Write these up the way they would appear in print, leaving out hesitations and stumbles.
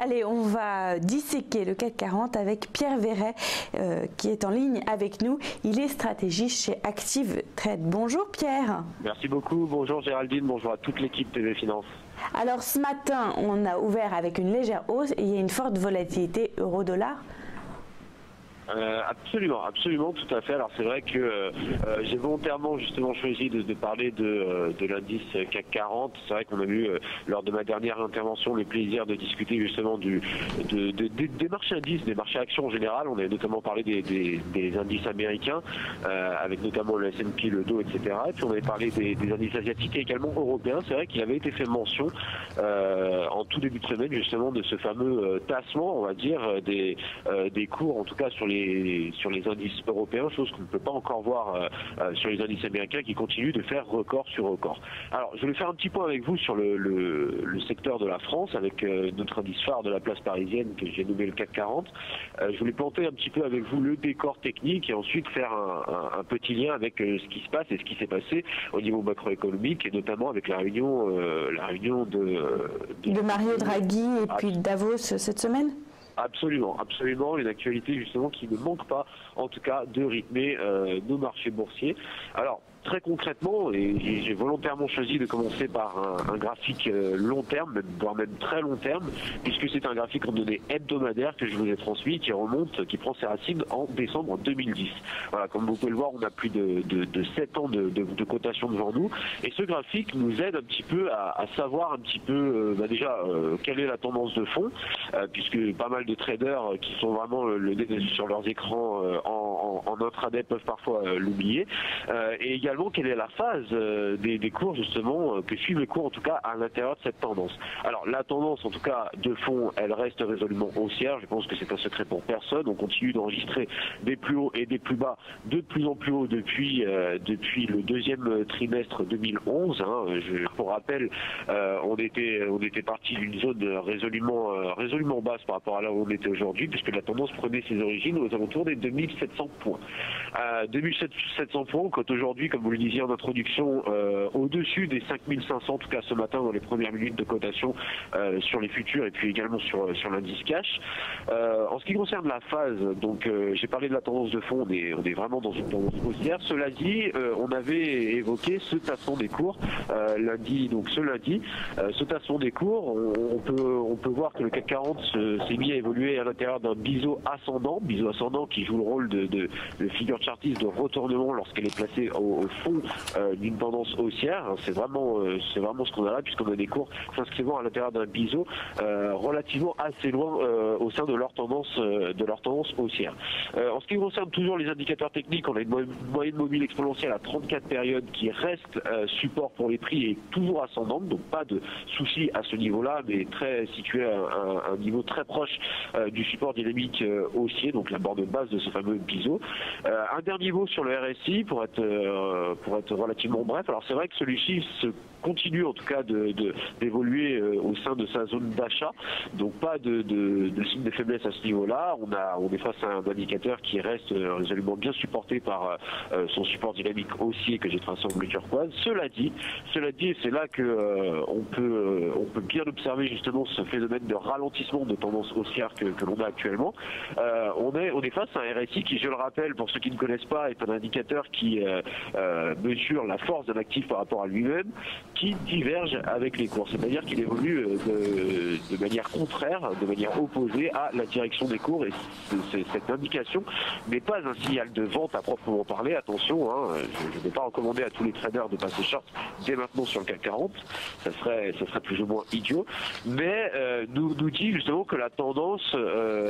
Allez, on va disséquer le CAC 40 avec Pierre Verret qui est en ligne avec nous. Il est stratégiste chez Active Trade. Bonjour Pierre. Merci beaucoup. Bonjour Géraldine. Bonjour à toute l'équipe TV Finance. Alors ce matin, on a ouvert avec une légère hausse et il y a une forte volatilité euro-dollar. Absolument, absolument, tout à fait. Alors c'est vrai que j'ai volontairement justement choisi de parler de l'indice CAC 40. C'est vrai qu'on a eu lors de ma dernière intervention le plaisir de discuter justement des marchés indices, des marchés actions en général. On a notamment parlé des indices américains, avec notamment le S&P, le Dow, etc. Et puis on avait parlé des indices asiatiques et également européens. C'est vrai qu'il avait été fait mention en tout début de semaine justement de ce fameux tassement, on va dire, des cours, en tout cas sur les indices européens, chose qu'on ne peut pas encore voir sur les indices américains qui continuent de faire record sur record. Alors, je vais faire un petit point avec vous sur le secteur de la France, avec notre indice phare de la place parisienne que j'ai nommé le CAC 40. Je voulais planter un petit peu avec vous le décor technique et ensuite faire un petit lien avec ce qui se passe et ce qui s'est passé au niveau macroéconomique et notamment avec la réunion de Mario Draghi et puis de Davos cette semaine. Absolument, absolument, une actualité justement qui ne manque pas, en tout cas, de rythmer nos marchés boursiers. Alors, très concrètement, et j'ai volontairement choisi de commencer par un graphique long terme, voire même très long terme, puisque c'est un graphique en données hebdomadaires que je vous ai transmis, qui remonte, qui prend ses racines en décembre 2010. Voilà, comme vous pouvez le voir, on a plus de 7 ans de cotation devant nous, et ce graphique nous aide un petit peu à savoir un petit peu déjà quelle est la tendance de fond, puisque pas mal de traders qui sont vraiment le nez sur leurs écrans en intraday peuvent parfois l'oublier, et également quelle est la phase des cours justement que suivent les cours en tout cas à l'intérieur de cette tendance. Alors la tendance en tout cas de fond, elle reste résolument haussière, je pense que c'est un secret pour personne. On continue d'enregistrer des plus hauts et des plus bas de plus en plus haut depuis le deuxième trimestre 2011. Pour rappel, on était parti d'une zone résolument basse par rapport à là où on était aujourd'hui, puisque la tendance prenait ses origines aux alentours des 2700 points. 2700 points, quand aujourd'hui, comme vous le disiez en introduction, au-dessus des 5500, en tout cas ce matin dans les premières minutes de cotation sur les futurs et puis également sur l'indice cash. En ce qui concerne la phase, donc j'ai parlé de la tendance de fond, on est vraiment dans une tendance haussière. Cela dit, on avait évoqué ce tassement des cours ce lundi, ce tassement des cours, on peut voir que le CAC 40 s'est mis à évoluer à l'intérieur d'un biseau ascendant qui joue le rôle de figure chartiste de retournement lorsqu'elle est placée au fond d'une tendance haussière. C'est vraiment ce qu'on a là, puisqu'on a des cours s'inscrivant à l'intérieur d'un biseau relativement assez loin au sein de leur tendance haussière. En ce qui concerne toujours les indicateurs techniques, on a une moyenne mobile exponentielle à 34 périodes qui reste support pour les prix et toujours ascendante, donc pas de souci à ce niveau-là, mais très situé à un niveau très proche du support dynamique haussier, donc la borne basse de ce fameux biseau. Un dernier mot sur le RSI pour être relativement bref. Alors c'est vrai que celui-ci se continue en tout cas d'évoluer au sein de sa zone d'achat, donc pas de signe de faiblesse à ce niveau-là. On est face à un indicateur qui reste résolument bien supporté par son support dynamique haussier que j'ai tracé en bleu turquoise. Cela dit, c'est là que on peut bien observer justement ce phénomène de ralentissement de tendance haussière que l'on a actuellement. On est face à un RSI qui, je le rappelle, pour ceux qui ne connaissent pas, est un indicateur qui mesure la force d'un actif par rapport à lui-même, qui diverge avec les cours, c'est-à-dire qu'il évolue de manière contraire, de manière opposée à la direction des cours, et cette indication n'est pas un signal de vente à proprement parler. Attention, je ne vais pas recommander à tous les traders de passer short dès maintenant sur le CAC 40, ça serait plus ou moins idiot, mais nous dit justement que la tendance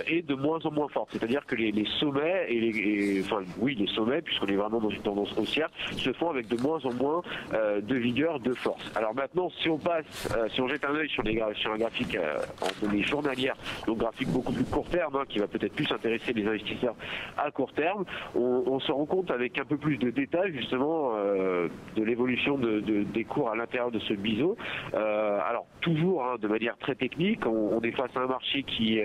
est de moins en moins forte, c'est-à-dire que les sommets les sommets, puisqu'on est vraiment dans une tendance haussière, se font avec de moins en moins de vigueur, de force. Alors maintenant, si on jette un œil sur un graphique en données journalières, donc graphique beaucoup plus court terme, qui va peut-être plus intéresser les investisseurs à court terme, on se rend compte avec un peu plus de détails justement de l'évolution des cours à l'intérieur de ce biseau. Alors toujours de manière très technique, on est face à un marché qui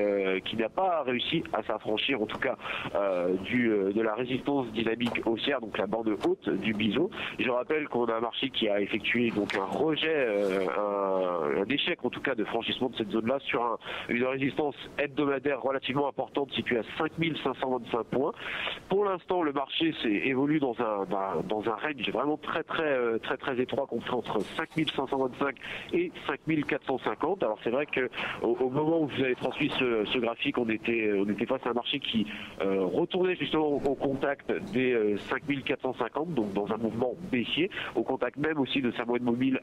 n'a pas réussi à s'affranchir en tout cas de la résistance dynamique haussière, donc la borne haute du du biseau. Je rappelle qu'on a un marché qui a effectué donc un rejet, un échec en tout cas de franchissement de cette zone-là sur une résistance hebdomadaire relativement importante située à 5525 points. Pour l'instant, le marché évolue dans un range vraiment très étroit compris entre 5525 et 5450. Alors c'est vrai que au moment où vous avez transmis ce graphique, on était face à un marché qui retournait justement au contact des 5450, donc dans un mouvement baissier, au contact même aussi de sa moyenne mobile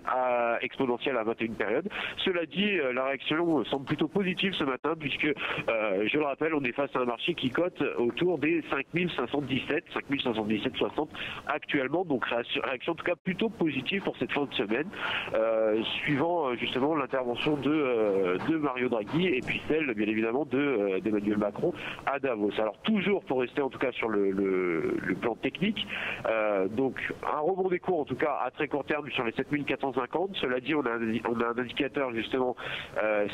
exponentielle à 21 périodes. Cela dit, la réaction semble plutôt positive ce matin puisque, je le rappelle, on est face à un marché qui cote autour des 5517-60 actuellement, donc réaction en tout cas plutôt positive pour cette fin de semaine, suivant justement l'intervention de Mario Draghi et puis celle bien évidemment d'Emmanuel Macron à Davos. Alors toujours pour rester en tout cas sur le plan technique, donc un rebond des cours en tout cas à très court terme sur les 7450. Cela dit, on a un indicateur justement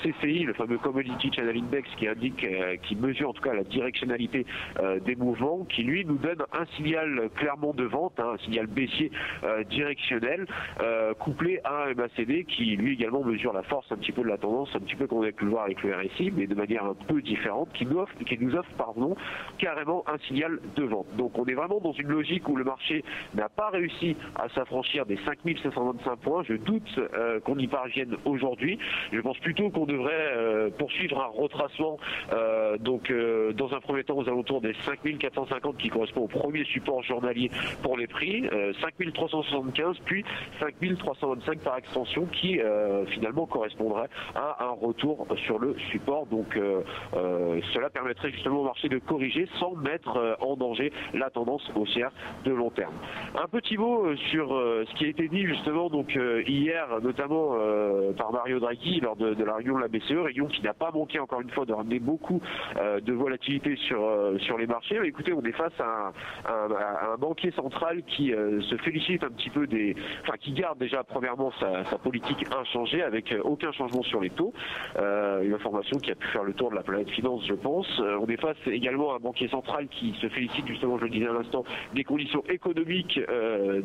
CCI, le fameux Commodity Channel Index, qui mesure en tout cas la directionnalité des mouvements, qui lui nous donne un signal clairement de vente, un signal baissier directionnel, couplé à un MACD qui lui également mesure la force un petit peu de la tendance, un petit peu qu'on a pu le voir avec le RSI, mais de manière un peu différente, qui nous offre carrément un signal de vente. Donc on est vraiment dans une logique où le marché n'a pas réussi à s'affranchir des 5525 points. Je doute qu'on y parvienne aujourd'hui. Je pense plutôt qu'on devrait poursuivre un retracement dans un premier temps aux alentours des 5450 qui correspond au premier support journalier pour les prix, 5375 puis 5325 par extension qui finalement correspondrait à un retour sur le support. Donc cela permettrait justement au marché de corriger sans mettre en danger la tendance haussière de long terme. Un petit mot sur ce qui a été dit justement hier notamment par Mario Draghi lors de la réunion de la BCE, réunion qui n'a pas manqué encore une fois de ramener beaucoup de volatilité sur les marchés. Mais écoutez, on est face à un banquier central qui se félicite un petit peu qui garde déjà premièrement sa politique inchangée avec aucun changement sur les taux, une information qui a pu faire le tour de la planète finance, je pense. On est face également à un banquier central qui se félicite justement, je le disais à l'instant, des conditions économiques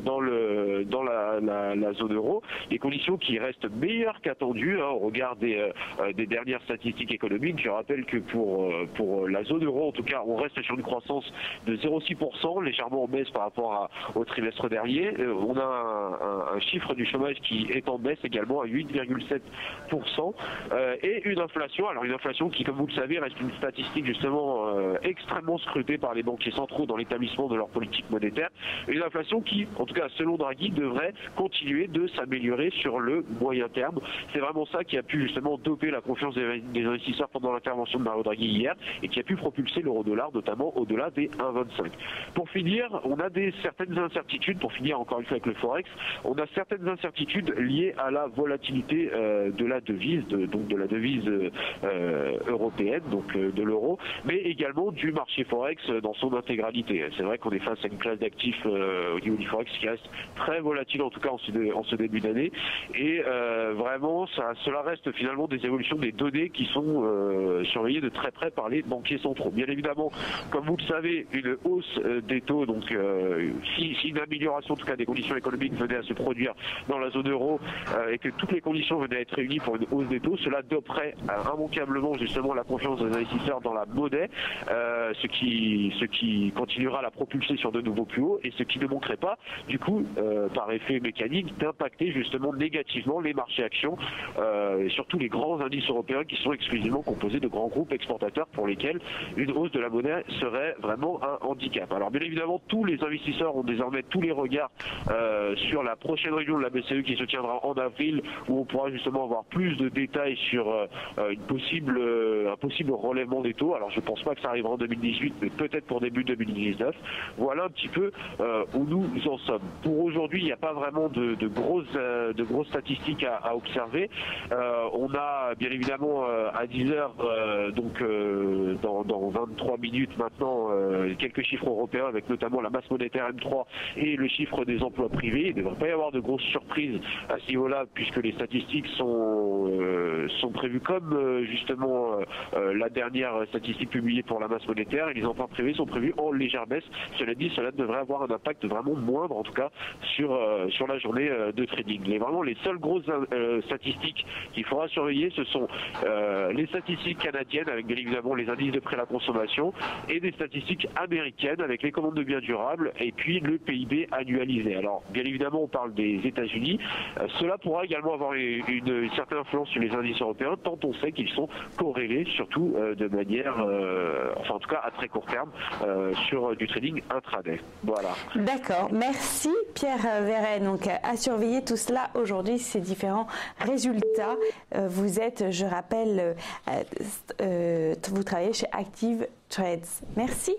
dans la zone euro, des conditions qui restent meilleures qu'attendues au regard des dernières statistiques économiques. Je rappelle que pour la zone euro, en tout cas, on reste sur une croissance de 0,6%, légèrement en baisse par rapport au trimestre dernier. On a un chiffre du chômage qui est en baisse également à 8,7%, et une inflation, qui, comme vous le savez, reste une statistique justement extrêmement scrutée par les banquiers centraux dans l'établissement de leur politique monétaire. Une inflation qui, en tout cas selon Draghi, devrait continuer de s'améliorer sur le moyen terme. C'est vraiment ça qui a pu justement doper la confiance des investisseurs pendant l'intervention de Mario Draghi hier et qui a pu propulser l'euro-dollar notamment au-delà des 1,25. Pour finir, on a certaines incertitudes, pour finir encore une fois avec le Forex, on a certaines incertitudes liées à la volatilité de la devise, de la devise européenne, donc de l'euro, mais également du marché Forex dans son intégralité. C'est vrai qu'on est face à une classe d'actifs au niveau du Forex qui reste très volatile en tout cas en ce début d'année, et vraiment cela reste finalement des évolutions des données qui sont surveillées de très près par les banquiers centraux. Bien évidemment, comme vous le savez, une hausse des taux, donc si une amélioration en tout cas des conditions économiques venait à se produire dans la zone euro et que toutes les conditions venaient à être réunies pour une hausse des taux, cela doperait immanquablement justement la confiance des investisseurs dans la monnaie, ce qui continuera à la propulser sur de nouveaux plus hauts, et ce qui ne manquerait pas du coup par effet mécanique d'impacter justement négativement les marchés actions, et surtout les grands indices européens qui sont exclusivement composés de grands groupes exportateurs pour lesquels une hausse de la monnaie serait vraiment un handicap. Alors bien évidemment, tous les investisseurs ont désormais tous les regards sur la prochaine réunion de la BCE qui se tiendra en avril, où on pourra justement avoir plus de détails sur un possible relèvement des taux. Alors je ne pense pas que ça arrivera en 2018, mais peut-être pour début 2019. Voilà un petit peu où nous en sommes. Pour aujourd'hui, il n'y a pas vraiment de grosses statistiques à observer. On a bien évidemment à 10h, donc dans 23 minutes maintenant, quelques chiffres européens avec notamment la masse monétaire M3 et le chiffre des emplois privés. Il ne devrait pas y avoir de grosses surprises à ce niveau-là puisque les statistiques sont prévues comme justement la dernière statistique publiée pour la masse monétaire, et les emplois privés sont prévus en légère baisse. Cela dit, cela devrait avoir un impact vraiment légèrement moindre en tout cas sur la journée de trading. Vraiment les seules grosses statistiques qu'il faudra surveiller, ce sont les statistiques canadiennes avec bien évidemment les indices de prix à la consommation et des statistiques américaines avec les commandes de biens durables et puis le PIB annualisé. Alors bien évidemment on parle des États-Unis, cela pourra également avoir une certaine influence sur les indices européens tant on sait qu'ils sont corrélés surtout de manière, enfin en tout cas à très court terme sur du trading intraday. Voilà. D'accord, merci Pierre Verret. Donc à surveiller tout cela aujourd'hui, ces différents résultats. Vous êtes, je rappelle, vous travaillez chez Active Trades. Merci.